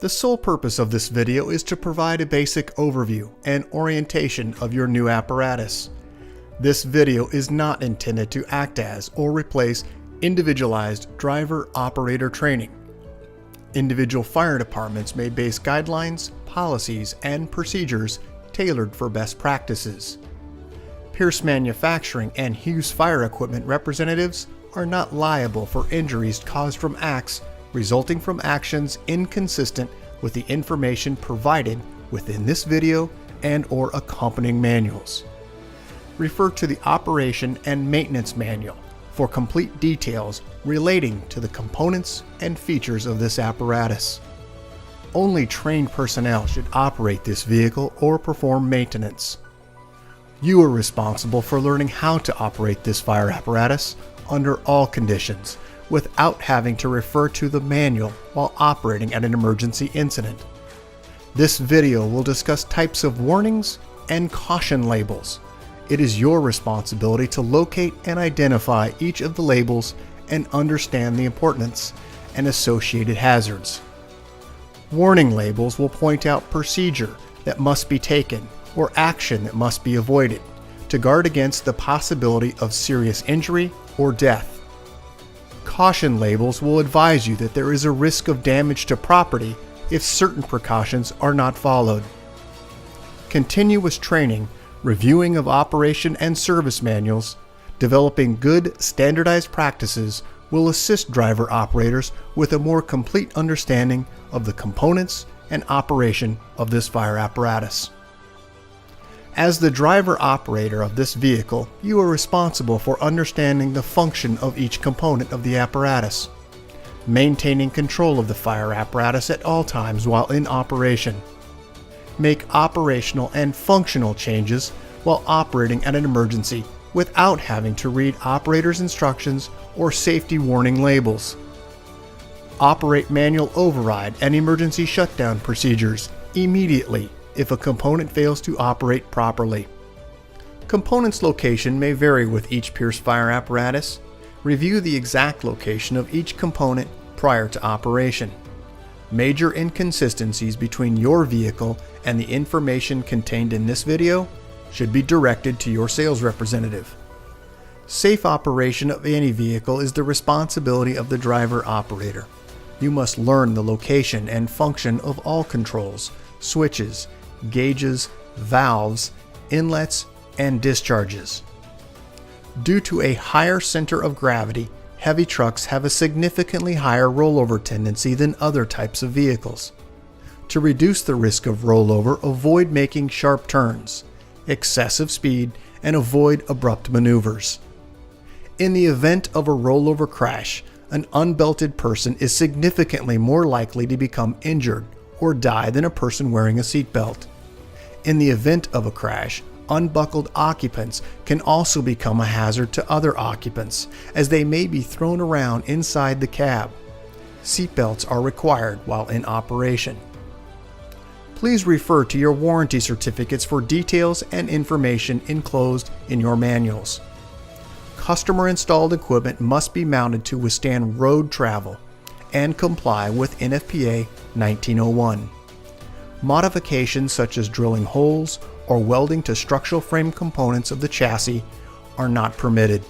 The sole purpose of this video is to provide a basic overview and orientation of your new apparatus. This video is not intended to act as or replace individualized driver-operator training. Individual fire departments may base guidelines, policies, and procedures tailored for best practices. Pierce Manufacturing and Hughes Fire Equipment representatives are not liable for injuries caused from acts resulting from actions inconsistent with the information provided within this video and/or accompanying manuals. Refer to the Operation and Maintenance Manual for complete details relating to the components and features of this apparatus. Only trained personnel should operate this vehicle or perform maintenance. You are responsible for learning how to operate this fire apparatus under all conditions without having to refer to the manual while operating at an emergency incident. This video will discuss types of warnings and caution labels. It is your responsibility to locate and identify each of the labels and understand the importance and associated hazards. Warning labels will point out procedure that must be taken or action that must be avoided to guard against the possibility of serious injury or death. Caution labels will advise you that there is a risk of damage to property if certain precautions are not followed. Continuous training, reviewing of operation and service manuals, developing good standardized practices will assist driver operators with a more complete understanding of the components and operation of this fire apparatus. As the driver operator of this vehicle, you are responsible for understanding the function of each component of the apparatus, maintaining control of the fire apparatus at all times while in operation, make operational and functional changes while operating at an emergency without having to read operator's instructions or safety warning labels, operate manual override and emergency shutdown procedures immediately if a component fails to operate properly. Components location may vary with each Pierce fire apparatus. Review the exact location of each component prior to operation. Major inconsistencies between your vehicle and the information contained in this video should be directed to your sales representative. Safe operation of any vehicle is the responsibility of the driver operator. You must learn the location and function of all controls, switches, gauges, valves, inlets, and discharges. Due to a higher center of gravity, heavy trucks have a significantly higher rollover tendency than other types of vehicles. To reduce the risk of rollover, avoid making sharp turns, excessive speed, and avoid abrupt maneuvers. In the event of a rollover crash, an unbelted person is significantly more likely to become injured or die than a person wearing a seatbelt. In the event of a crash, unbuckled occupants can also become a hazard to other occupants as they may be thrown around inside the cab. Seatbelts are required while in operation. Please refer to your warranty certificates for details and information enclosed in your manuals. Customer-installed equipment must be mounted to withstand road travel and comply with NFPA 1901. Modifications such as drilling holes or welding to structural frame components of the chassis are not permitted.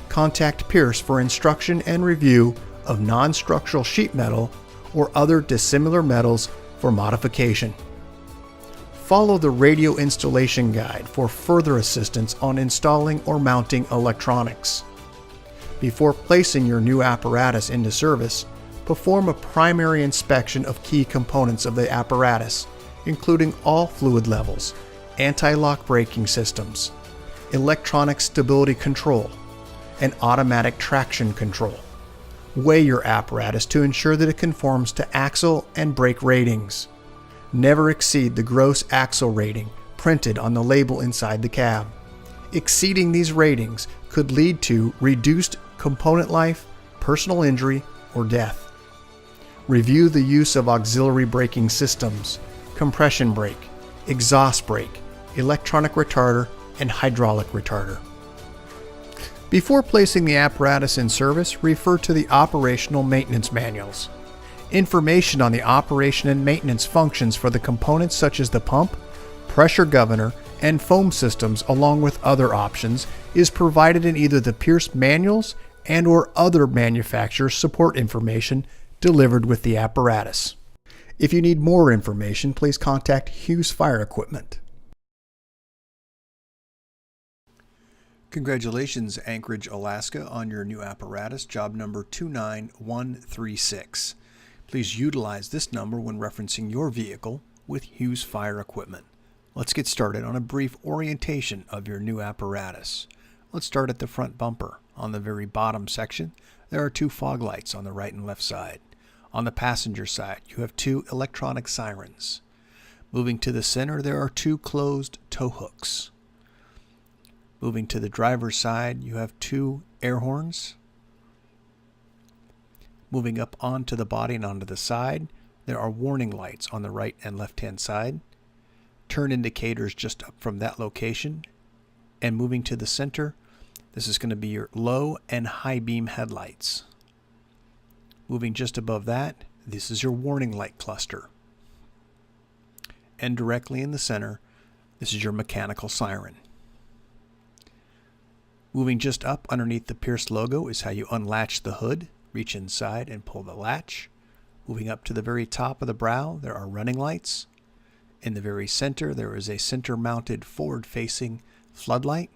Contact Pierce for instruction and review of non-structural sheet metal or other dissimilar metals for modification. Follow the radio installation guide for further assistance on installing or mounting electronics. Before placing your new apparatus into service, perform a primary inspection of key components of the apparatus, including all fluid levels, anti-lock braking systems, electronic stability control, and automatic traction control. Weigh your apparatus to ensure that it conforms to axle and brake ratings. Never exceed the gross axle rating printed on the label inside the cab. Exceeding these ratings could lead to reduced component life, personal injury, or death. Review the use of auxiliary braking systems, compression brake, exhaust brake, electronic retarder, and hydraulic retarder. Before placing the apparatus in service, refer to the operational maintenance manuals. Information on the operation and maintenance functions for the components such as the pump, pressure governor, and foam systems, along with other options, is provided in either the Pierce manuals and/or other manufacturer support information delivered with the apparatus. If you need more information, please contact Hughes Fire Equipment. Congratulations, Anchorage, Alaska, on your new apparatus, job number 29136. Please utilize this number when referencing your vehicle with Hughes Fire Equipment. Let's get started on a brief orientation of your new apparatus. Let's start at the front bumper. On the very bottom section, there are two fog lights on the right and left side. On the passenger side, you have two electronic sirens. Moving to the center, there are two closed tow hooks. Moving to the driver's side, you have two air horns. Moving up onto the body and onto the side, there are warning lights on the right and left-hand side. Turn indicators just up from that location. And moving to the center, this is going to be your low and high beam headlights. Moving just above that, this is your warning light cluster. And directly in the center, this is your mechanical siren. Moving just up underneath the Pierce logo is how you unlatch the hood. Reach inside and pull the latch. Moving up to the very top of the brow, there are running lights. In the very center, there is a center-mounted forward-facing floodlight.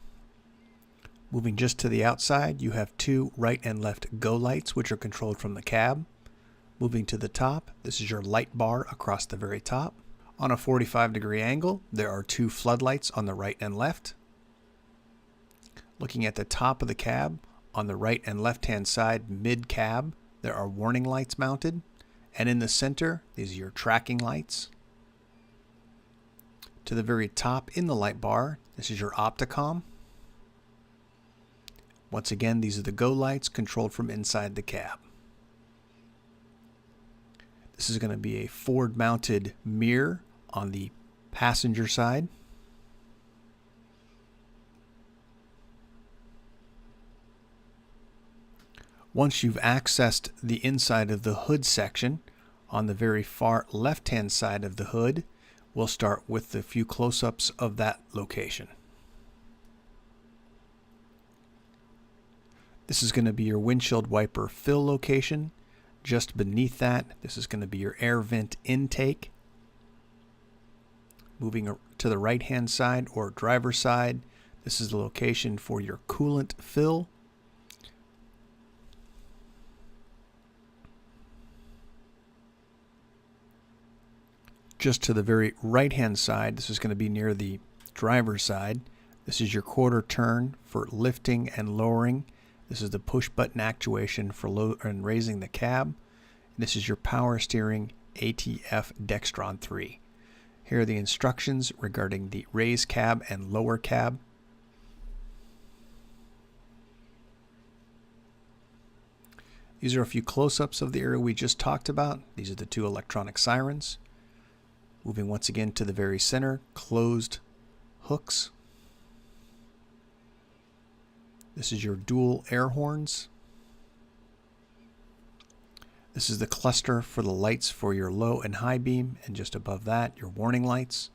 Moving just to the outside, you have two right and left go lights, which are controlled from the cab. Moving to the top, this is your light bar across the very top. On a 45-degree angle, there are two floodlights on the right and left. Looking at the top of the cab, on the right and left-hand side, mid-cab, there are warning lights mounted. And in the center, these are your tracking lights. To the very top in the light bar, this is your opticom. Once again, these are the go lights controlled from inside the cab. This is going to be a forward-mounted mirror on the passenger side. Once you've accessed the inside of the hood section, on the very far left-hand side of the hood, we'll start with a few close-ups of that location. This is going to be your windshield wiper fill location. Just beneath that, this is going to be your air vent intake. Moving to the right-hand side or driver's side, this is the location for your coolant fill. Just to the very right-hand side, this is going to be near the driver's side. This is your quarter turn for lifting and lowering. This is the push-button actuation for low and raising the cab. This is your power steering ATF Dextron 3. Here are the instructions regarding the raise cab and lower cab. These are a few close-ups of the area we just talked about. These are the two electronic sirens. Moving once again to the very center, closed hooks. This is your dual air horns. This is the cluster for the lights for your low and high beam, and just above that, your warning lights.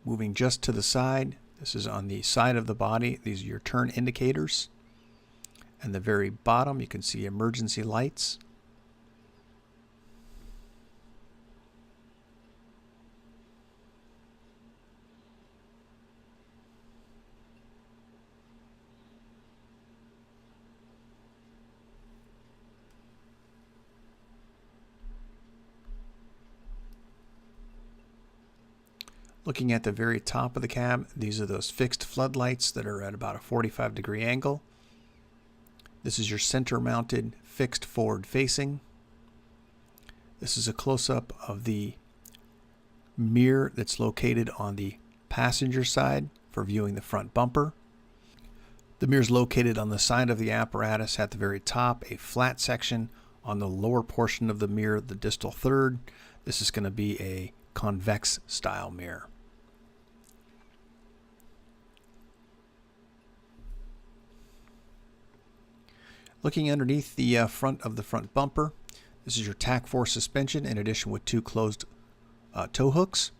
Moving just to the side, this is on the side of the body. These are your turn indicators. And the very bottom, you can see emergency lights. Looking at the very top of the cab, these are those fixed floodlights that are at about a 45-degree angle. This is your center-mounted fixed forward-facing. This is a close-up of the mirror that's located on the passenger side for viewing the front bumper. The mirror is located on the side of the apparatus at the very top, a flat section on the lower portion of the mirror, the distal third. This is going to be a convex style mirror. Looking underneath the front of the front bumper, this is your TAC 4 suspension in addition with two closed tow hooks.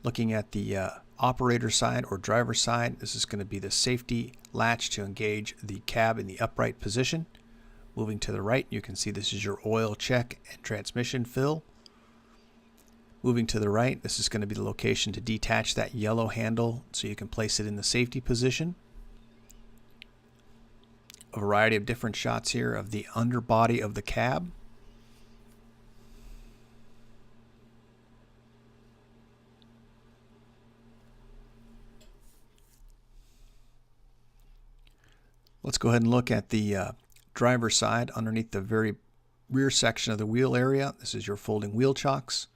Looking at the operator side or driver side, this is going to be the safety latch to engage the cab in the upright position. Moving to the right, you can see this is your oil check and transmission fill. Moving to the right, this is going to be the location to detach that yellow handle so you can place it in the safety position. A variety of different shots here of the underbody of the cab. Let's go ahead and look at the driver's side underneath the very rear section of the wheel area. This is your folding wheel chocks.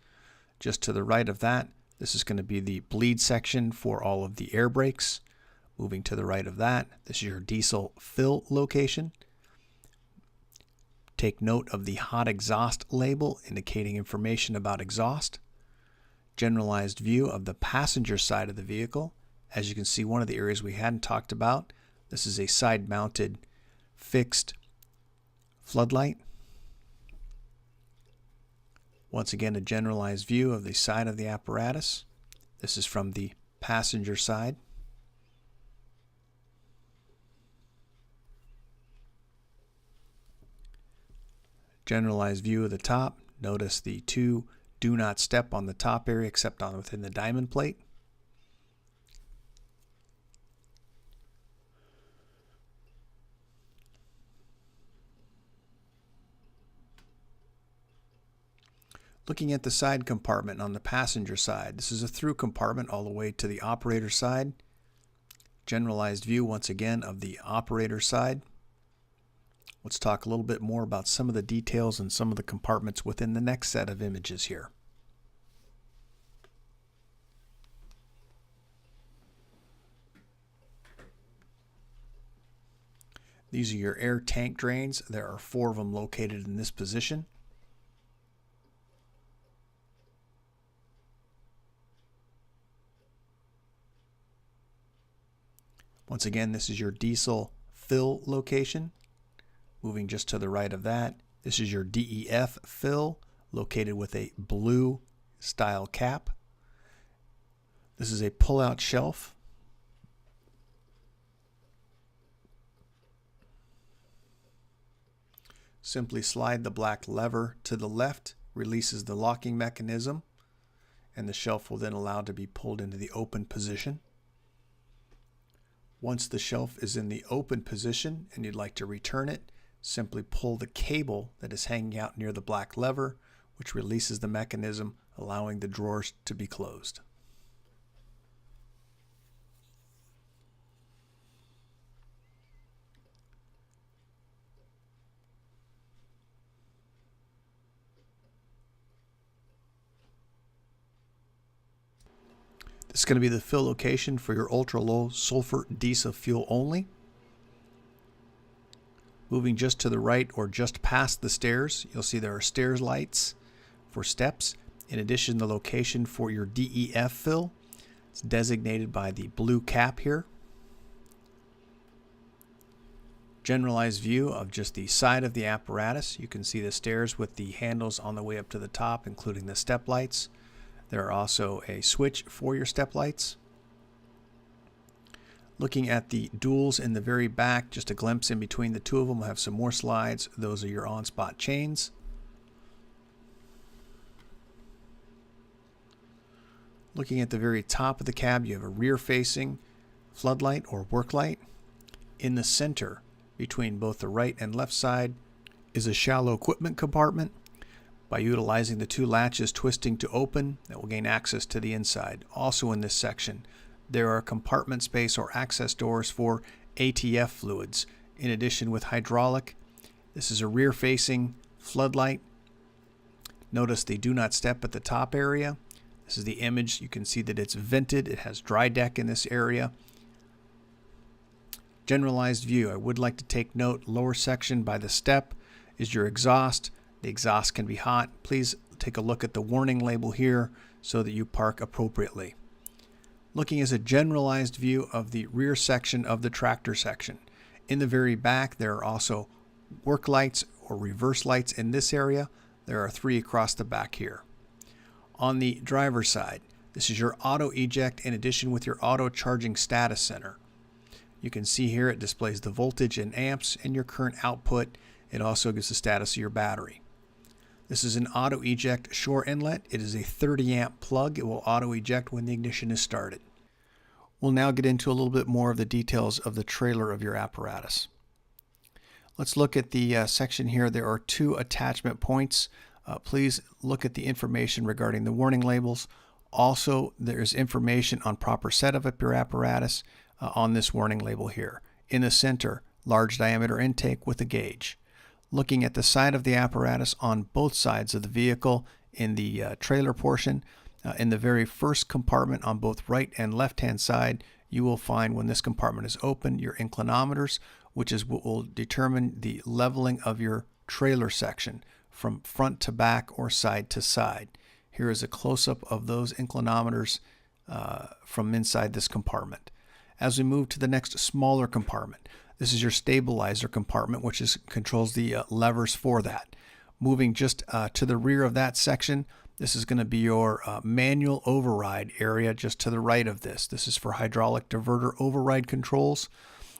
Just to the right of that, this is going to be the bleed section for all of the air brakes. Moving to the right of that, this is your diesel fill location. Take note of the hot exhaust label indicating information about exhaust. Generalized view of the passenger side of the vehicle. As you can see, one of the areas we hadn't talked about, this is a side-mounted fixed floodlight. Once again, a generalized view of the side of the apparatus. This is from the passenger side. Generalized view of the top. Notice the two do not step on the top area except on within the diamond plate. Looking at the side compartment on the passenger side, this is a through compartment all the way to the operator side. Generalized view once again of the operator side. Let's talk a little bit more about some of the details and some of the compartments within the next set of images here. These are your air tank drains. There are 4 of them located in this position. Once again, this is your diesel fill location. Moving just to the right of that, this is your DEF fill located with a blue style cap. This is a pull-out shelf. Simply slide the black lever to the left, releases the locking mechanism, and the shelf will then allow to be pulled into the open position. Once the shelf is in the open position and you'd like to return it, simply pull the cable that is hanging out near the black lever, which releases the mechanism, allowing the drawers to be closed. This is going to be the fill location for your ultra-low sulfur diesel fuel only. Moving just to the right or just past the stairs, you'll see there are stairs lights for steps. In addition, the location for your DEF fill. It's designated by the blue cap here. Generalized view of just the side of the apparatus. You can see the stairs with the handles on the way up to the top, including the step lights. There are also a switch for your step lights. Looking at the duals in the very back, just a glimpse in between the two of them. We'll have some more slides. Those are your on-spot chains. Looking at the very top of the cab, you have a rear-facing floodlight or work light. In the center, between both the right and left side, is a shallow equipment compartment. By utilizing the two latches twisting to open, that will gain access to the inside. Also in this section, there are compartment space or access doors for ATF fluids. In addition, with hydraulic, this is a rear-facing floodlight. Notice the do not step at the top area. This is the image. You can see that it's vented. It has dry deck in this area. Generalized view. I would like to take note, lower section by the step is your exhaust. The exhaust can be hot. Please take a look at the warning label here so that you park appropriately. Looking as a generalized view of the rear section of the tractor section. In the very back, there are also work lights or reverse lights in this area. There are 3 across the back here. On the driver's side, this is your auto eject in addition with your auto charging status center. You can see here it displays the voltage in amps and your current output. It also gives the status of your battery. This is an auto eject shore inlet. It is a 30 amp plug. It will auto eject when the ignition is started. We'll now get into a little bit more of the details of the trailer of your apparatus. Let's look at the section here. There are 2 attachment points. Please look at the information regarding the warning labels. Also, there's information on proper setup of your apparatus on this warning label here. In the center, large diameter intake with a gauge. Looking at the side of the apparatus on both sides of the vehicle in the trailer portion, in the very first compartment on both right and left hand side, you will find when this compartment is open your inclinometers, which is what will determine the leveling of your trailer section from front to back or side to side. Here is a close-up of those inclinometers from inside this compartment. As we move to the next smaller compartment, this is your stabilizer compartment, which controls the levers for that. Moving just to the rear of that section, this is going to be your manual override area just to the right of this. This is for hydraulic diverter override controls.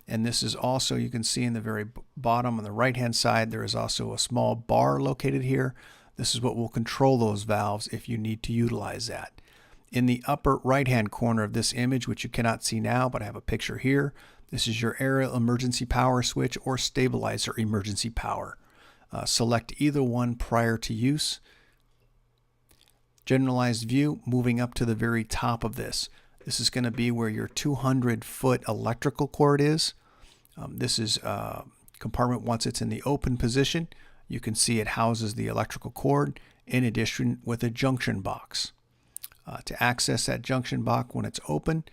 And this is also, you can see in the very bottom on the right hand side, there is also a small bar located here. This is what will control those valves if you need to utilize that. In the upper right hand corner of this image, which you cannot see now, but I have a picture here, this is your aerial emergency power switch or stabilizer emergency power. Select either one prior to use. Generalized view, moving up to the very top of this. This is going to be where your 200-foot electrical cord is. This is compartment once it's in the open position. You can see it houses the electrical cord in addition with a junction box. To access that junction box when it's open,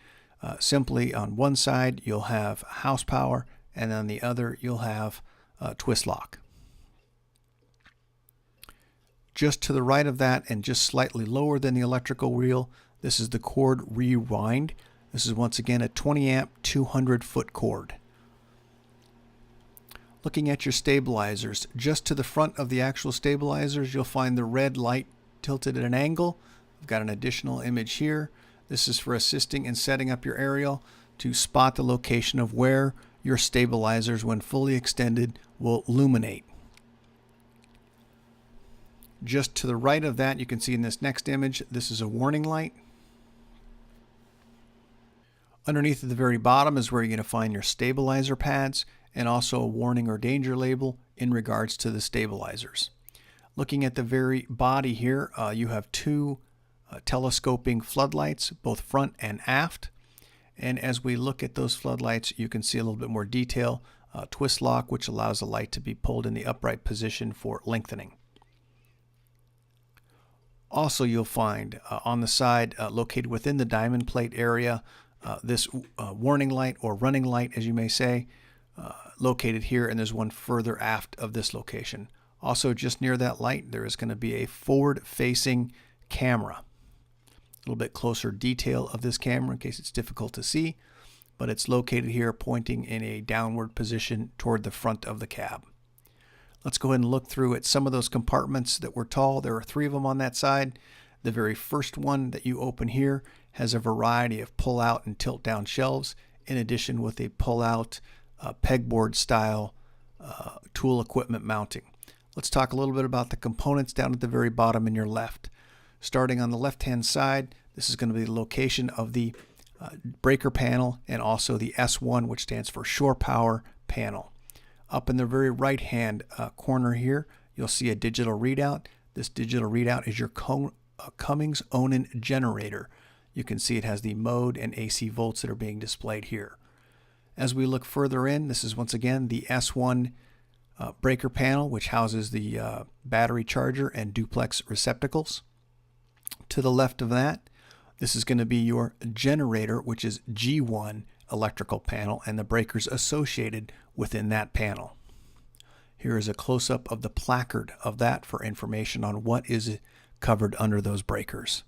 simply on one side you'll have house power and on the other you'll have twist lock. Just to the right of that and just slightly lower than the electrical wheel, this is the cord rewind. This is once again a 20 amp 200-foot cord. Looking at your stabilizers, just to the front of the actual stabilizers you'll find the red light tilted at an angle. I've got an additional image here. This is for assisting in setting up your aerial to spot the location of where your stabilizers, when fully extended, will illuminate. Just to the right of that, you can see in this next image, this is a warning light. Underneath at the very bottom is where you're going to find your stabilizer pads and also a warning or danger label in regards to the stabilizers. Looking at the very body here, you have 2 telescoping floodlights, both front and aft. And as we look at those floodlights, you can see a little bit more detail. Twist lock, which allows the light to be pulled in the upright position for lengthening. Also, you'll find on the side, located within the diamond plate area, this warning light or running light, as you may say, located here, and there's one further aft of this location. Also, just near that light, there is going to be a forward-facing camera. A little bit closer detail of this camera in case it's difficult to see, but it's located here pointing in a downward position toward the front of the cab. Let's go ahead and look through at some of those compartments that were tall. There are 3 of them on that side. The very first one that you open here has a variety of pull-out and tilt-down shelves, in addition with a pull-out pegboard style tool equipment mounting. Let's talk a little bit about the components down at the very bottom in your left. Starting on the left-hand side, this is going to be the location of the breaker panel and also the S1, which stands for shore power panel. Up in the very right-hand corner here, you'll see a digital readout. This digital readout is your Cummins Onan generator. You can see it has the mode and AC volts that are being displayed here. As we look further in, this is once again the S1 breaker panel, which houses the battery charger and duplex receptacles. To the left of that, this is going to be your generator, which is G1 electrical panel, and the breakers associated within that panel. Here is a close-up of the placard of that for information on what is covered under those breakers.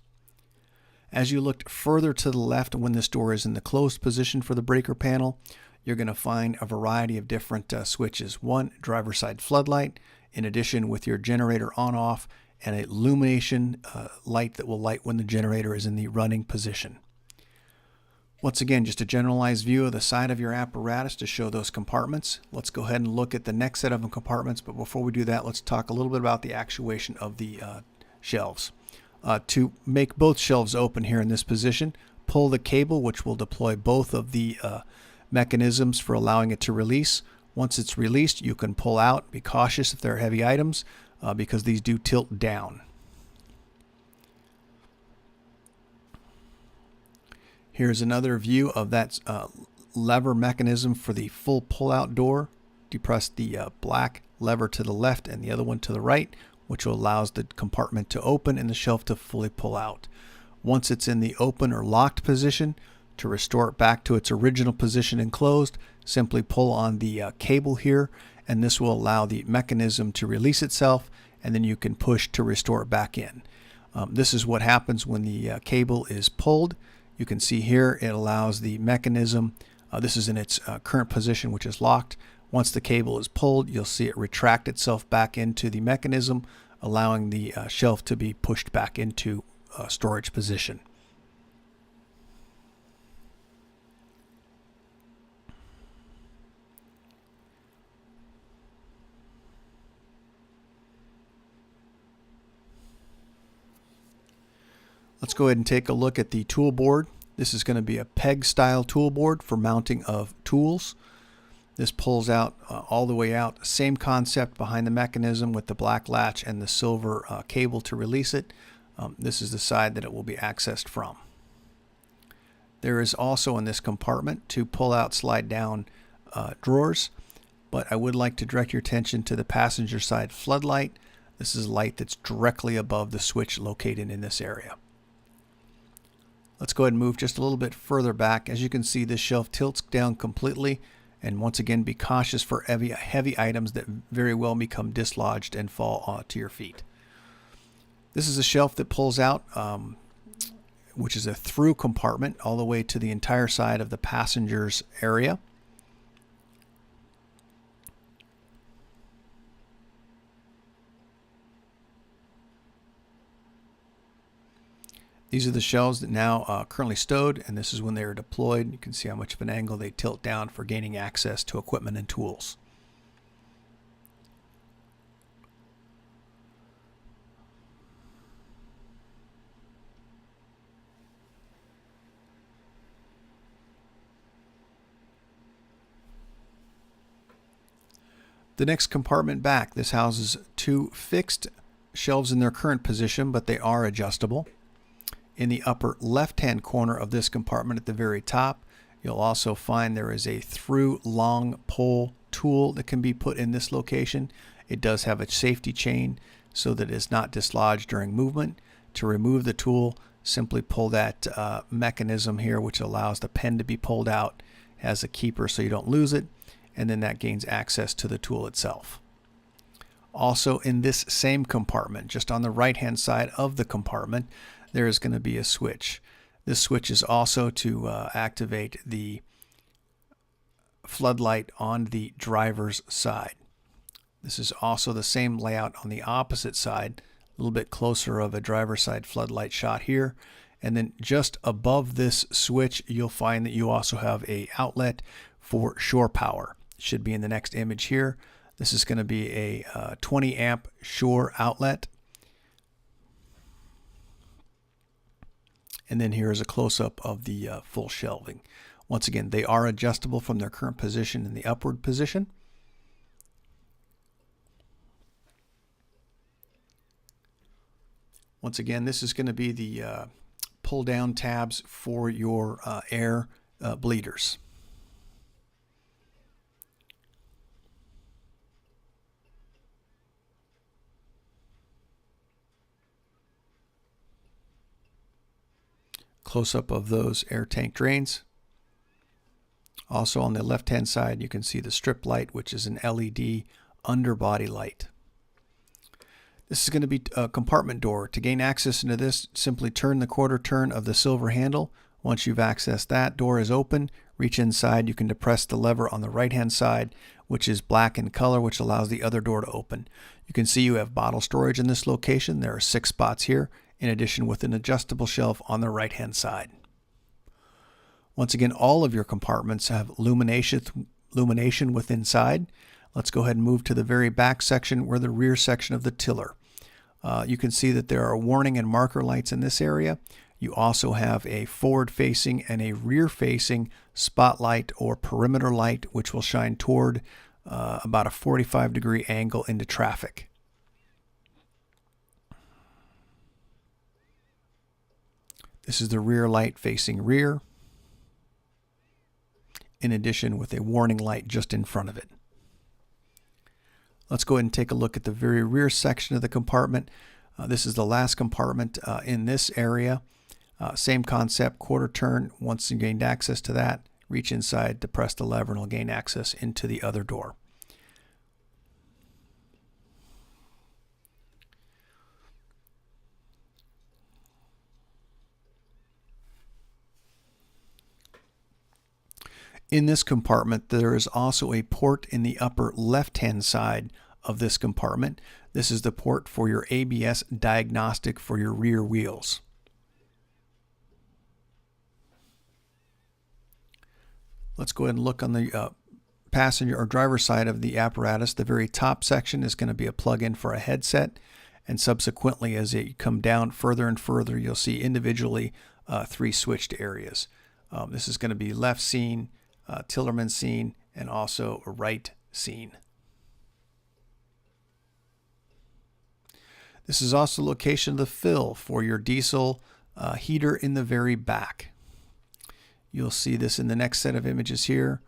As you looked further to the left when this door is in the closed position for the breaker panel, you're going to find a variety of different switches. One, driver's side floodlight, in addition with your generator on-off, and a illumination light that will light when the generator is in the running position. Once again, just a generalized view of the side of your apparatus to show those compartments. Let's go ahead and look at the next set of compartments, but before we do that, let's talk a little bit about the actuation of the shelves. To make both shelves open here in this position, pull the cable, which will deploy both of the mechanisms for allowing it to release. Once it's released, you can pull out. Be cautious if they're heavy items because these do tilt down. Here's another view of that lever mechanism for the full pull-out door. Depress the black lever to the left and the other one to the right, which allows the compartment to open and the shelf to fully pull out. Once it's in the open or locked position, to restore it back to its original position and closed, simply pull on the cable here, and this will allow the mechanism to release itself, and then you can push to restore it back in. This is what happens when the cable is pulled. You can see here it allows the mechanism, this is in its current position, which is locked. Once the cable is pulled, you'll see it retract itself back into the mechanism, allowing the shelf to be pushed back into storage position. Let's go ahead and take a look at the tool board. This is going to be a peg style tool board for mounting of tools. This pulls out all the way out. Same concept behind the mechanism with the black latch and the silver cable to release it. This is the side that it will be accessed from. There is also in this compartment two pull out slide down drawers, but I would like to direct your attention to the passenger side floodlight. This is light that's directly above the switch located in this area. Let's go ahead and move just a little bit further back. As you can see, this shelf tilts down completely, and once again, be cautious for heavy items that very well become dislodged and fall to your feet. This is a shelf that pulls out, which is a through compartment all the way to the entire side of the passenger's area. These are the shelves that now currently stowed, and this is when they are deployed. You can see how much of an angle they tilt down for gaining access to equipment and tools. The next compartment back, this houses two fixed shelves in their current position, but they are adjustable. In the upper left-hand corner of this compartment at the very top, you'll also find there is a through long pole tool that can be put in this location. It does have a safety chain so that it's not dislodged during movement. To remove the tool, simply pull that mechanism here, which allows the pen to be pulled out, has a keeper so you don't lose it, and then that gains access to the tool itself. Also in this same compartment, just on the right-hand side of the compartment, there is going to be a switch. This switch is also to activate the floodlight on the driver's side. This is also the same layout on the opposite side, a little bit closer of a driver's side floodlight shot here. And then just above this switch, you'll find that you also have an outlet for shore power. It should be in the next image here. This is going to be a 20 amp shore outlet. And then here is a close-up of the full shelving. Once again, they are adjustable from their current position in the upward position. Once again, this is going to be the pull-down tabs for your air bleeders. Close-up of those air tank drains. Also on the left-hand side, you can see the strip light, which is an LED underbody light. This is going to be a compartment door. To gain access into this, simply turn the quarter turn of the silver handle. Once you've accessed that, door is open. Reach inside, you can depress the lever on the right-hand side, which is black in color, which allows the other door to open. You can see you have bottle storage in this location. There are 6 spots here, in addition with an adjustable shelf on the right-hand side. Once again, all of your compartments have illumination with inside. Let's go ahead and move to the very back section where the rear section of the tiller. You can see that there are warning and marker lights in this area. You also have a forward-facing and a rear-facing spotlight or perimeter light, which will shine toward about a 45-degree angle into traffic. This is the rear light facing rear, in addition with a warning light just in front of it. Let's go ahead and take a look at the very rear section of the compartment. This is the last compartment in this area. Same concept, quarter turn. Once you gained access to that, reach inside, depress the lever, and it'll gain access into the other door. In this compartment, there is also a port in the upper left-hand side of this compartment. This is the port for your ABS diagnostic for your rear wheels. Let's go ahead and look on the passenger or driver side of the apparatus. The very top section is going to be a plug-in for a headset, and subsequently as you come down further and further, you'll see individually 3 switched areas. This is going to be left scene, Tillerman scene, and also a right scene. This is also the location of the fill for your diesel heater in the very back. You'll see this in the next set of images here.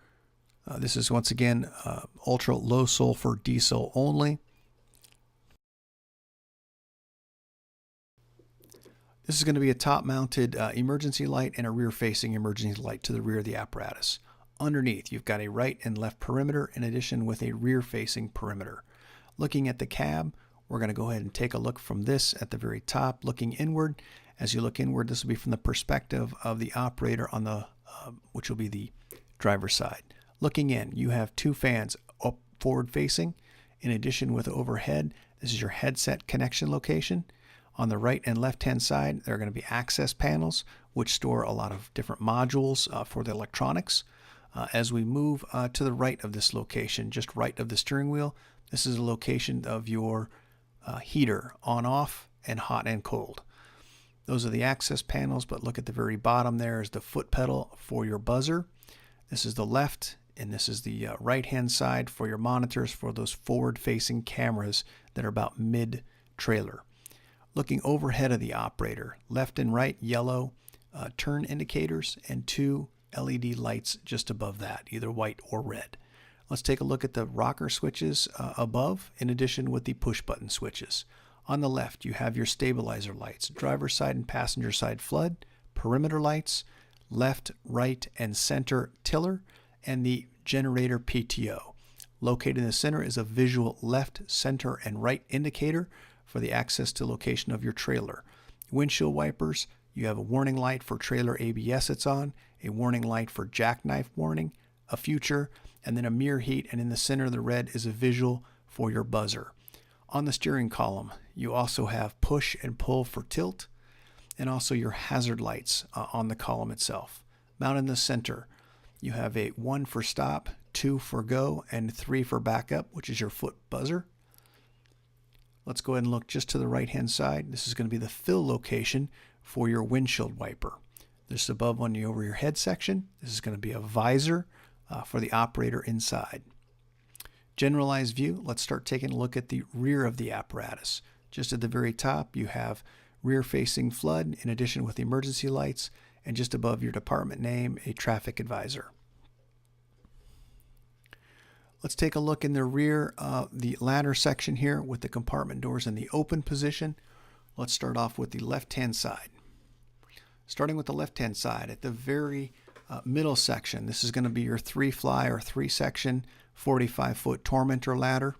This is once again ultra low sulfur diesel only. This is going to be a top mounted emergency light and a rear facing emergency light to the rear of the apparatus. Underneath, you've got a right and left perimeter in addition with a rear facing perimeter. Looking at the cab, we're going to go ahead and take a look from this at the very top, looking inward. As you look inward, this will be from the perspective of the operator on the which will be the driver's side. Looking in, you have 2 fans up forward facing. In addition with overhead, this is your headset connection location. On the right and left hand side, there are going to be access panels which store a lot of different modules for the electronics. As we move to the right of this location, just right of the steering wheel, this is a location of your heater on off and hot and cold. Those are the access panels, but look at the very bottom there is the foot pedal for your buzzer. This is the left, and this is the right-hand side for your monitors for those forward-facing cameras that are about mid-trailer. Looking overhead of the operator, left and right yellow turn indicators and 2 LED lights just above that, either white or red. Let's take a look at the rocker switches above, in addition with the push-button switches. On the left, you have your stabilizer lights, driver's side and passenger side flood, perimeter lights, left, right, and center tiller, and the generator PTO. Located in the center is a visual left, center, and right indicator for the access to location of your trailer. Windshield wipers, you have a warning light for trailer ABS it's on, a warning light for jackknife warning, a future, and then a mirror heat, and in the center of the red is a visual for your buzzer. On the steering column, you also have push and pull for tilt, and also your hazard lights on the column itself. Mounted in the center, you have a 1 for stop, 2 for go, and 3 for backup, which is your foot buzzer. Let's go ahead and look just to the right-hand side. This is going to be the fill location for your windshield wiper. This above on the over your head section. This is going to be a visor for the operator inside. Generalized view, let's start taking a look at the rear of the apparatus. Just at the very top, you have rear-facing flood in addition with emergency lights, and just above your department name, a traffic advisor. Let's take a look in the rear, the ladder section here with the compartment doors in the open position. Let's start off with the left-hand side. Starting with the left-hand side, at the very middle section, this is going to be your 3-fly or 3-section 45-foot Tormentor ladder.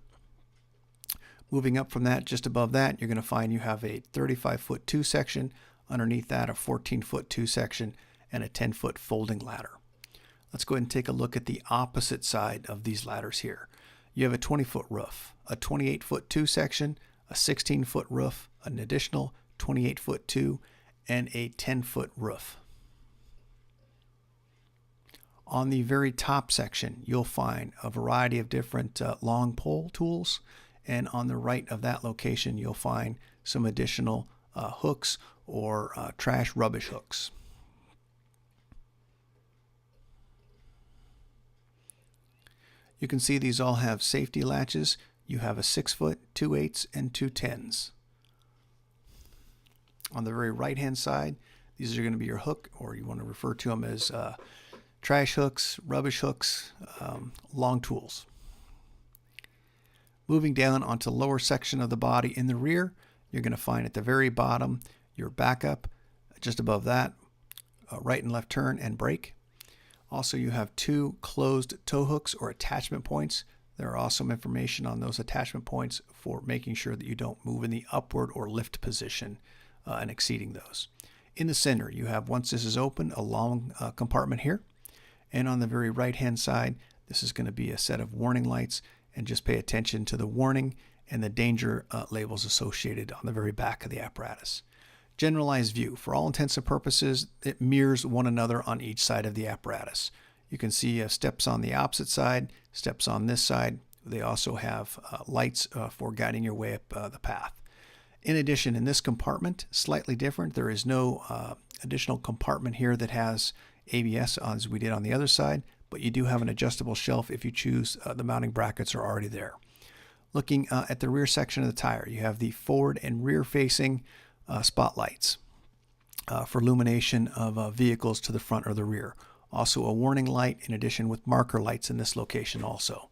Moving up from that, just above that, you're going to find you have a 35-foot 2-section. Underneath that, a 14-foot 2-section and a 10-foot folding ladder. Let's go ahead and take a look at the opposite side of these ladders here. You have a 20-foot roof, a 28-foot 2 section, a 16-foot roof, an additional 28-foot 2, and a 10-foot roof. On the very top section, you'll find a variety of different long pole tools, and on the right of that location, you'll find some additional hooks or trash rubbish hooks. You can see these all have safety latches. You have a 6-foot, 2/8, and 2/10. On the very right-hand side, these are going to be your hook, or you want to refer to them as trash hooks, rubbish hooks, long tools. Moving down onto the lower section of the body in the rear, you're going to find at the very bottom your backup, just above that, right and left turn and brake. Also, you have 2 closed tow hooks or attachment points. There are also information on those attachment points for making sure that you don't move in the upward or lift position and exceeding those. In the center, you have, once this is open, a long compartment here. And on the very right-hand side, this is going to be a set of warning lights, and just pay attention to the warning and the danger labels associated on the very back of the apparatus. Generalized view. For all intents and purposes, it mirrors one another on each side of the apparatus. You can see steps on the opposite side, steps on this side. They also have lights for guiding your way up the path. In addition, in this compartment, slightly different, there is no additional compartment here that has ABS as we did on the other side, but you do have an adjustable shelf if you choose. The mounting brackets are already there. Looking at the rear section of the tire, you have the forward and rear facing spotlights for illumination of vehicles to the front or the rear. Also a warning light in addition with marker lights in this location also.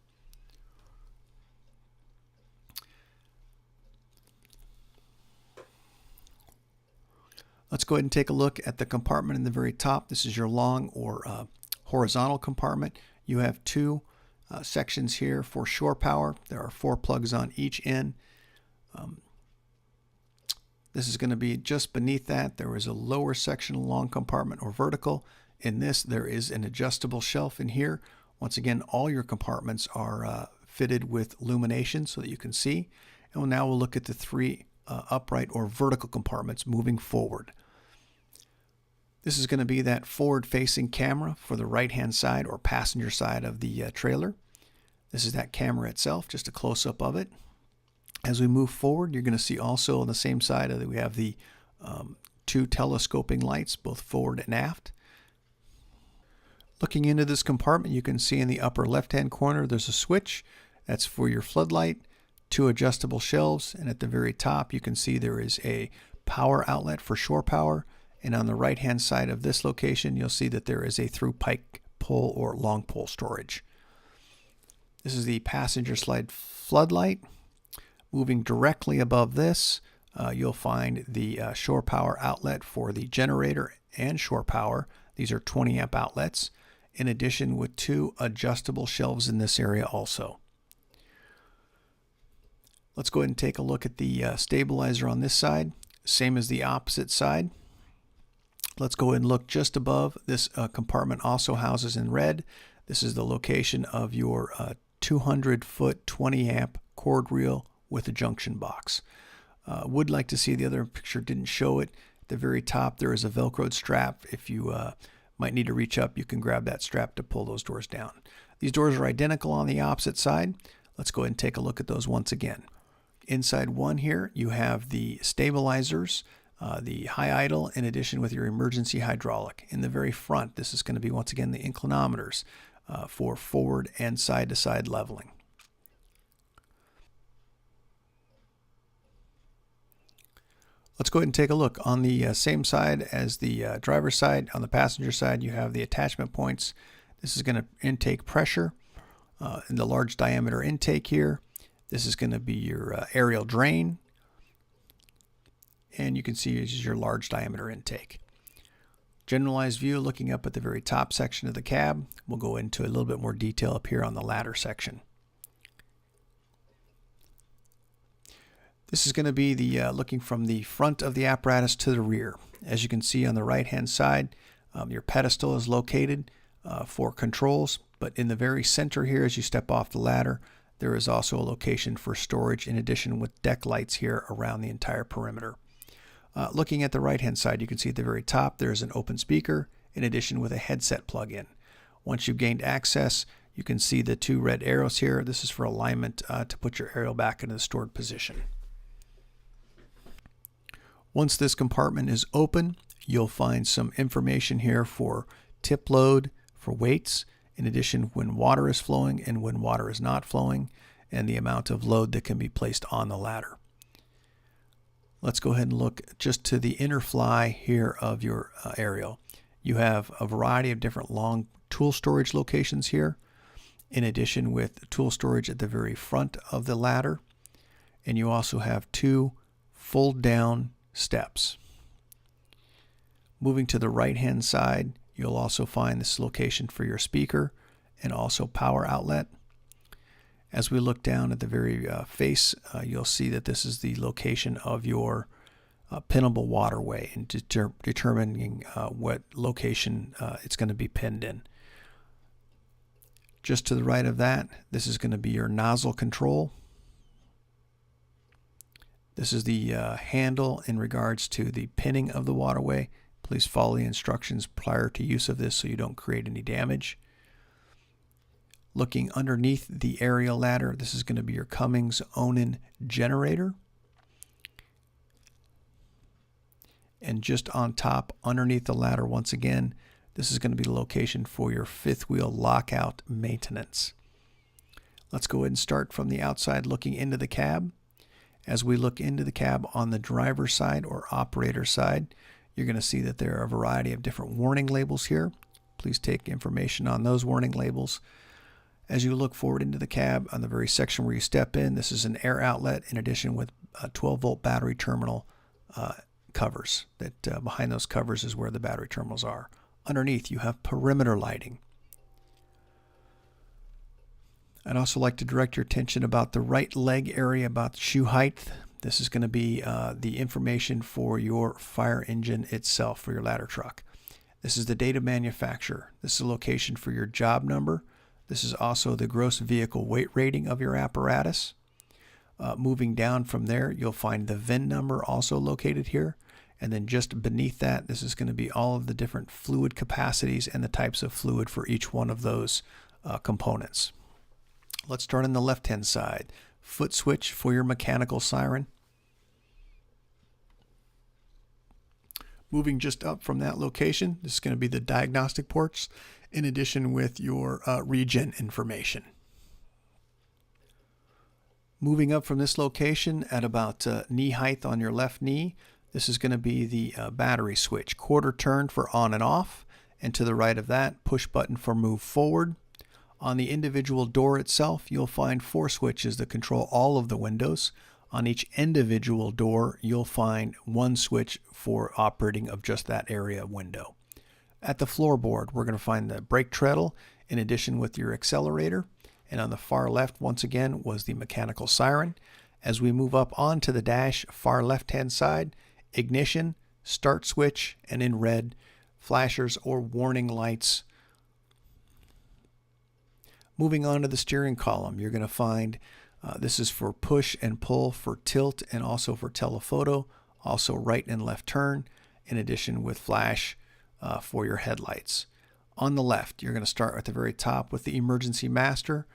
Let's go ahead and take a look at the compartment in the very top. This is your long or horizontal compartment. You have 2 sections here for shore power. There are 4 plugs on each end. This is going to be just beneath that. There is a lower section, long compartment or vertical. In this, there is an adjustable shelf in here. Once again, all your compartments are fitted with illumination so that you can see. And now we'll look at the 3 upright or vertical compartments moving forward. This is going to be that forward-facing camera for the right-hand side or passenger side of the trailer. This is that camera itself, just a close-up of it. As we move forward, you're going to see also on the same side that we have the 2 telescoping lights, both forward and aft. Looking into this compartment, you can see in the upper left-hand corner there's a switch. That's for your floodlight, 2 adjustable shelves, and at the very top you can see there is a power outlet for shore power. And on the right-hand side of this location, you'll see that there is a through pike pole or long pole storage. This is the passenger side floodlight. Moving directly above this, you'll find the shore power outlet for the generator and shore power. These are 20 amp outlets, in addition with 2 adjustable shelves in this area also. Let's go ahead and take a look at the stabilizer on this side, same as the opposite side. Let's go ahead and look just above. This compartment also houses in red. This is the location of your 200-foot 20 amp cord reel with a junction box. Would like to see, the other picture didn't show it. At the very top there is a velcroed strap. If you might need to reach up, you can grab that strap to pull those doors down. These doors are identical on the opposite side. Let's go ahead and take a look at those once again. Inside one here you have the stabilizers, the high idle, in addition with your emergency hydraulic. In the very front, this is going to be once again the inclinometers for forward and side to side leveling. Let's go ahead and take a look. On the same side as the driver's side, on the passenger side, you have the attachment points. This is going to intake pressure in the large diameter intake here. This is going to be your aerial drain. And you can see this is your large diameter intake. Generalized view, looking up at the very top section of the cab. We'll go into a little bit more detail up here on the ladder section. This is going to be the looking from the front of the apparatus to the rear. As you can see on the right hand side, your pedestal is located for controls, but in the very center here, as you step off the ladder, there is also a location for storage, in addition with deck lights here around the entire perimeter. Looking at the right-hand side, you can see at the very top there is an open speaker, in addition with a headset plug-in. Once you've gained access, you can see the 2 red arrows here. This is for alignment to put your aerial back into the stored position. Once this compartment is open, you'll find some information here for tip load, for weights, in addition when water is flowing and when water is not flowing, and the amount of load that can be placed on the ladder. Let's go ahead and look just to the inner fly here of your aerial. You have a variety of different long tool storage locations here, in addition with tool storage at the very front of the ladder, and you also have 2 fold down steps. Moving to the right hand side, you'll also find this location for your speaker and also power outlet. As we look down at the very face, you'll see that this is the location of your pinnable waterway, and determining what location it's going to be pinned in. Just to the right of that, this is going to be your nozzle control. This is the handle in regards to the pinning of the waterway. Please follow the instructions prior to use of this so you don't create any damage. Looking underneath the aerial ladder, this is going to be your Cummins Onan generator. And just on top, underneath the ladder, once again, this is going to be the location for your 5th wheel lockout maintenance. Let's go ahead and start from the outside looking into the cab. As we look into the cab on the driver's side or operator side, you're going to see that there are a variety of different warning labels here. Please take information on those warning labels. As you look forward into the cab, on the very section where you step in, this is an air outlet in addition with a 12-volt battery terminal covers. That behind those covers is where the battery terminals are. Underneath, you have perimeter lighting. I'd also like to direct your attention about the right leg area, about shoe height. This is going to be the information for your fire engine itself, for your ladder truck. This is the date of manufacture. This is a location for your job number. This is also the gross vehicle weight rating of your apparatus. Moving down from there, you'll find the VIN number also located here. And then just beneath that, this is going to be all of the different fluid capacities and the types of fluid for each one of those components. Let's start on the left-hand side. Foot switch for your mechanical siren. Moving just up from that location, this is going to be the diagnostic ports, in addition with your regen information. Moving up from this location at about knee height on your left knee, this is going to be the battery switch. Quarter turn for on and off, and to the right of that, push button for move forward. On the individual door itself, you'll find 4 switches that control all of the windows. On each individual door, you'll find 1 switch for operating of just that area window. At the floorboard, we're going to find the brake treadle in addition with your accelerator. And on the far left, once again, was the mechanical siren. As we move up onto the dash, far left-hand side, ignition, start switch, and in red, flashers or warning lights. Moving on to the steering column, you're going to find this is for push and pull, for tilt, and also for telephoto, also right and left turn, in addition with flash for your headlights. On the left, you're going to start at the very top with the emergency master.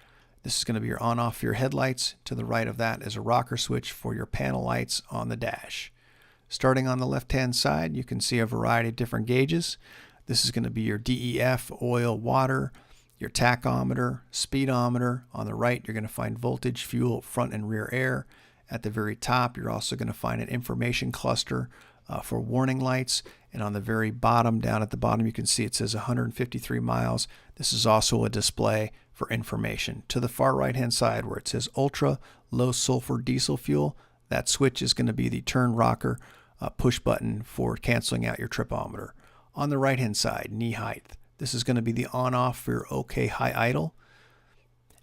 This is going to be your on-off for your headlights. To the right of that is a rocker switch for your panel lights on the dash. Starting on the left-hand side, you can see a variety of different gauges. This is going to be your DEF, oil, water, your tachometer, speedometer. On the right, you're going to find voltage, fuel, front and rear air. At the very top, you're also going to find an information cluster for warning lights. And on the very bottom, down at the bottom, you can see it says 153 miles. This is also a display for information. To the far right-hand side, where it says ultra low sulfur diesel fuel, that switch is going to be the turn rocker push button for canceling out your tripometer. On the right-hand side, knee height. This is going to be the on-off for your OK high idle.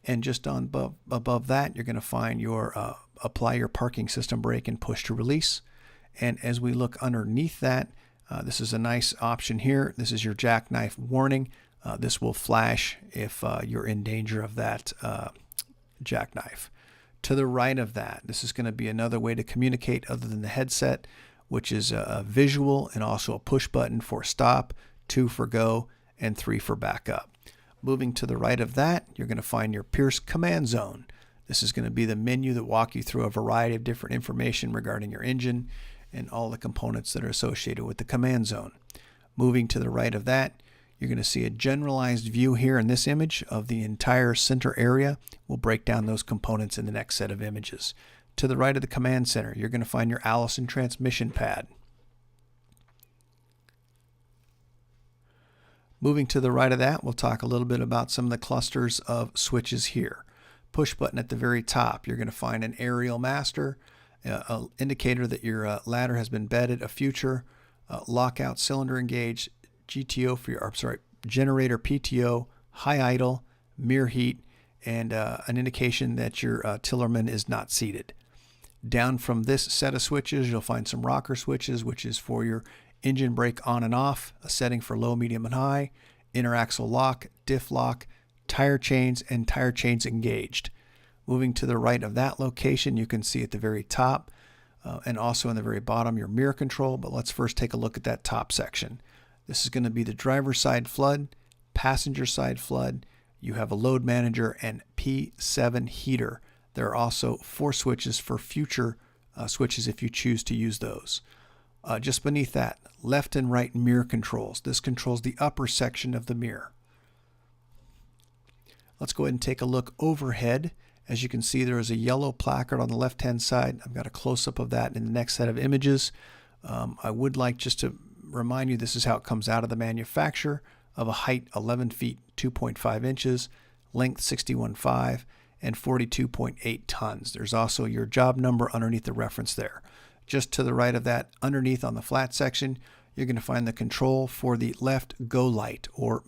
And just on above that, you're going to find your apply your parking system brake and push to release. And as we look underneath that, this is a nice option here. This is your jackknife warning. This will flash if you're in danger of that jackknife. To the right of that, this is going to be another way to communicate other than the headset, which is a visual and also a push button for stop, 2 for go, and 3 for backup. Moving to the right of that, you're going to find your Pierce Command Zone. This is going to be the menu that walks you through a variety of different information regarding your engine and all the components that are associated with the command zone. Moving to the right of that, you're going to see a generalized view here in this image of the entire center area. We'll break down those components in the next set of images. To the right of the command center, you're going to find your Allison transmission pad. Moving to the right of that, we'll talk a little bit about some of the clusters of switches here. Push button at the very top, you're going to find an aerial master, an indicator that your ladder has been bedded, a future, lockout cylinder engaged, GTO for your, generator PTO, high idle, mirror heat, and an indication that your tillerman is not seated. Down from this set of switches, you'll find some rocker switches, which is for your engine brake on and off, a setting for low, medium, and high, interaxle lock, diff lock, tire chains, and tire chains engaged. Moving to the right of that location, you can see at the very top and also in the very bottom your mirror control, but let's first take a look at that top section. This is going to be the driver's side flood, passenger side flood. You have a load manager and P7 heater. There are also 4 switches for future switches if you choose to use those. Just beneath that, left and right mirror controls. This controls the upper section of the mirror. Let's go ahead and take a look overhead. As you can see, there is a yellow placard on the left-hand side. I've got a close-up of that in the next set of images. I would like just to remind you this is how it comes out of the manufacturer, of a height 11 feet 2.5 inches, length 61.5, and 42.8 tons. There's also your job number underneath the reference there. Just to the right of that, underneath on the flat section, you're going to find the control for the left go light or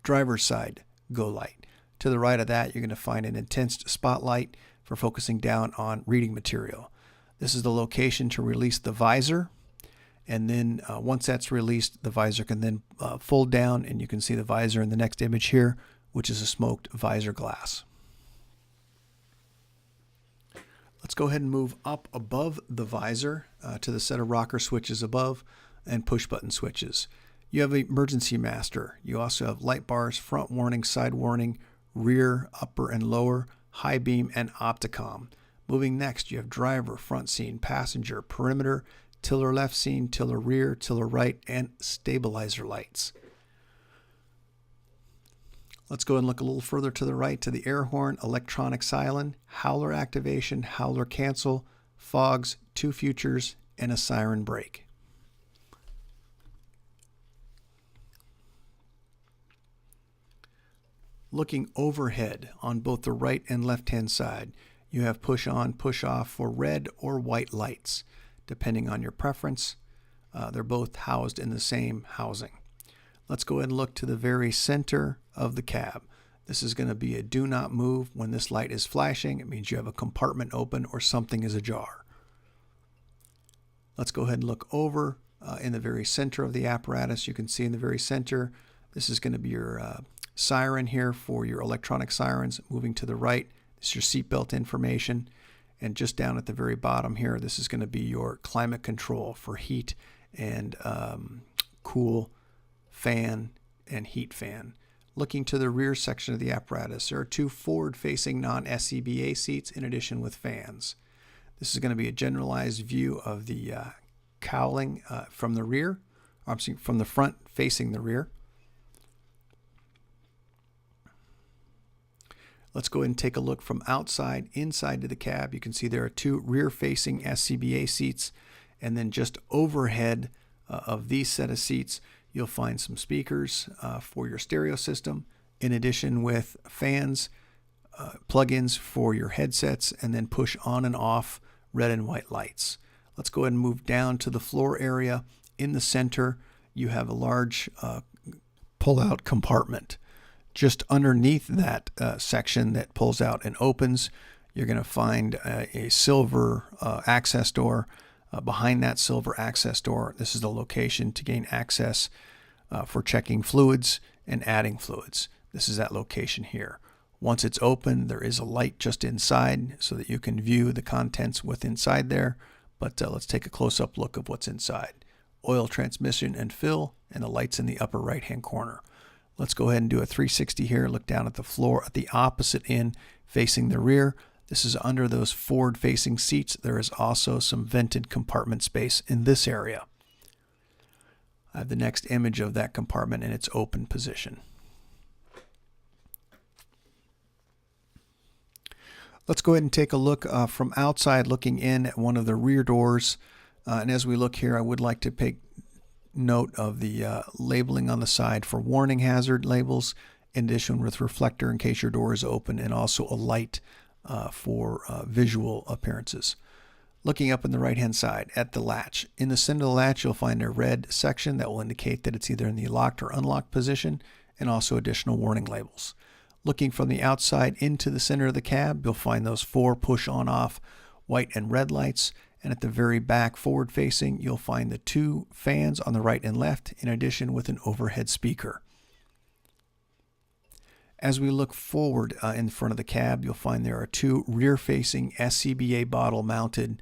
driver's side go light. To the right of that, you're going to find an intense spotlight for focusing down on reading material. This is the location to release the visor. And then once that's released, the visor can then fold down, and you can see the visor in the next image here, which is a smoked visor glass. Let's go ahead and move up above the visor to the set of rocker switches above and push button switches. You have emergency master. You also have light bars, front warning, side warning, rear, upper and lower, high beam, and opticom. Moving next, you have driver, front scene, passenger, perimeter, tiller left scene, tiller rear, tiller right, and stabilizer lights. Let's go and look a little further to the right to the air horn, electronic siren, howler activation, howler cancel, fogs, 2 futures, and a siren brake. Looking overhead on both the right and left-hand side, you have push on, push off for red or white lights, depending on your preference. They're both housed in the same housing. Let's go ahead and look to the very center of the cab. This is going to be a do not move. When this light is flashing, it means you have a compartment open or something is ajar. Let's go ahead and look over in the very center of the apparatus. You can see in the very center, this is going to be your siren here for your electronic sirens. Moving to the right, this is your seatbelt information. And just down at the very bottom here, this is going to be your climate control for heat and cool fan and heat fan. Looking to the rear section of the apparatus, there are 2 forward-facing non-SCBA seats in addition with fans. This is going to be a generalized view of the cowling from the rear, from the front facing the rear. Let's go ahead and take a look from outside, inside to the cab. You can see there are 2 rear-facing SCBA seats, and then just overhead of these set of seats, you'll find some speakers for your stereo system, in addition with fans, plug-ins for your headsets, and then push on and off red and white lights. Let's go ahead and move down to the floor area. In the center, you have a large pull-out compartment. Just underneath that section that pulls out and opens, you're going to find a silver access door. Behind that silver access door, this is the location to gain access for checking fluids and adding fluids. This is that location here. Once it's open, there is a light just inside so that you can view the contents within inside there. But let's take a close-up look of what's inside. Oil transmission and fill, and the lights in the upper right-hand corner. Let's go ahead and do a 360 here. Look down at the floor at the opposite end facing the rear. This is under those forward-facing seats. There is also some vented compartment space in this area. I have the next image of that compartment in its open position. Let's go ahead and take a look from outside looking in at one of the rear doors. And as we look here, I would like to take note of the labeling on the side for warning hazard labels, in addition with reflector in case your door is open, and also a light for visual appearances. Looking up in the right-hand side at the latch. In the center of the latch, you'll find a red section that will indicate that it's either in the locked or unlocked position, and also additional warning labels. Looking from the outside into the center of the cab, you'll find those 4 push-on-off white and red lights. And at the very back, forward-facing, you'll find the 2 fans on the right and left, in addition with an overhead speaker. As we look forward in front of the cab, you'll find there are 2 rear-facing SCBA bottle-mounted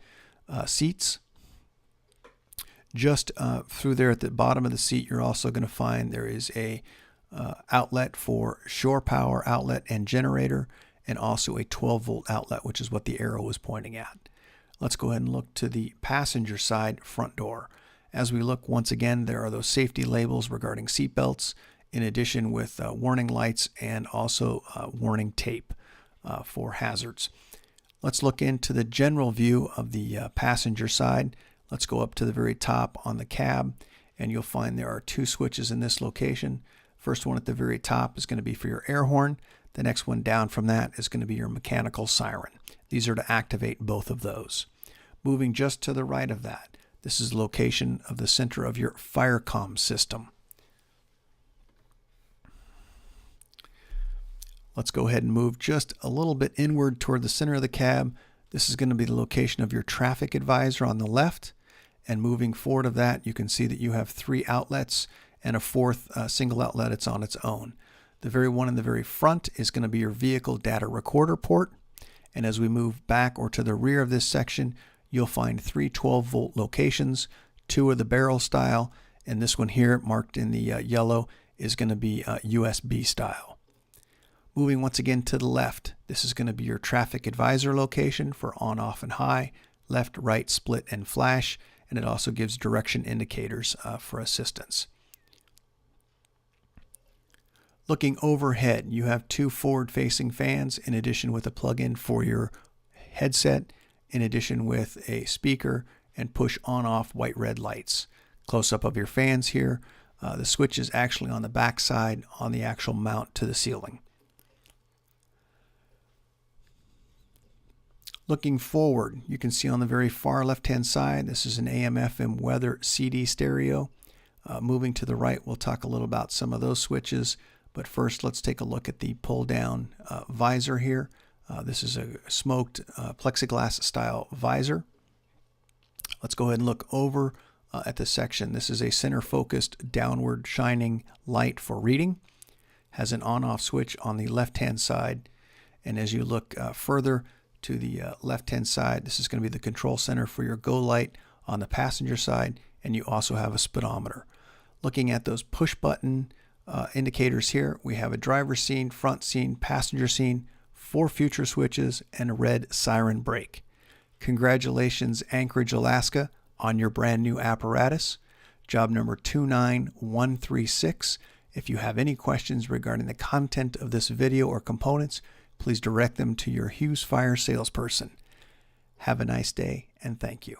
seats. Just through there at the bottom of the seat, you're also going to find there is a outlet for shore power outlet and generator, and also a 12-volt outlet, which is what the arrow was pointing at. Let's go ahead and look to the passenger side front door. As we look, once again, there are those safety labels regarding seat belts, in addition with warning lights and also warning tape for hazards. Let's look into the general view of the passenger side. Let's go up to the very top on the cab, and you'll find there are 2 switches in this location. First one at the very top is going to be for your air horn. The next one down from that is going to be your mechanical siren. These are to activate both of those. Moving just to the right of that, this is the location of the center of your fire comm system. Let's go ahead and move just a little bit inward toward the center of the cab. This is going to be the location of your traffic advisor on the left. And moving forward of that, you can see that you have 3 outlets and a 4th single outlet. It's on its own. The very one in the very front is going to be your vehicle data recorder port. And as we move back or to the rear of this section, you'll find 3 12-volt locations. 2 are the barrel style, and this one here marked in the yellow is going to be USB style. Moving once again to the left, this is going to be your traffic advisor location for on, off, and high, left, right, split, and flash, and it also gives direction indicators for assistance. Looking overhead, you have 2 forward-facing fans, in addition with a plug-in for your headset, in addition with a speaker and push on-off white-red lights. Close-up of your fans here. The switch is actually on the back side on the actual mount to the ceiling. Looking forward, you can see on the very far left-hand side, this is an AM/FM weather CD stereo. Moving to the right, we'll talk a little about some of those switches. But first, let's take a look at the pull-down visor here. This is a smoked plexiglass style visor. Let's go ahead and look over at the section. This is a center-focused downward shining light for reading. Has an on-off switch on the left-hand side. And as you look further to the left-hand side, this is going to be the control center for your go light on the passenger side. And you also have a speedometer. Looking at those push-button indicators here, we have a driver's scene, front scene, passenger scene, 4 future switches, and a red siren brake. Congratulations, Anchorage, Alaska, on your brand new apparatus. Job number 29136. If you have any questions regarding the content of this video or components, please direct them to your Hughes Fire salesperson. Have a nice day, and thank you.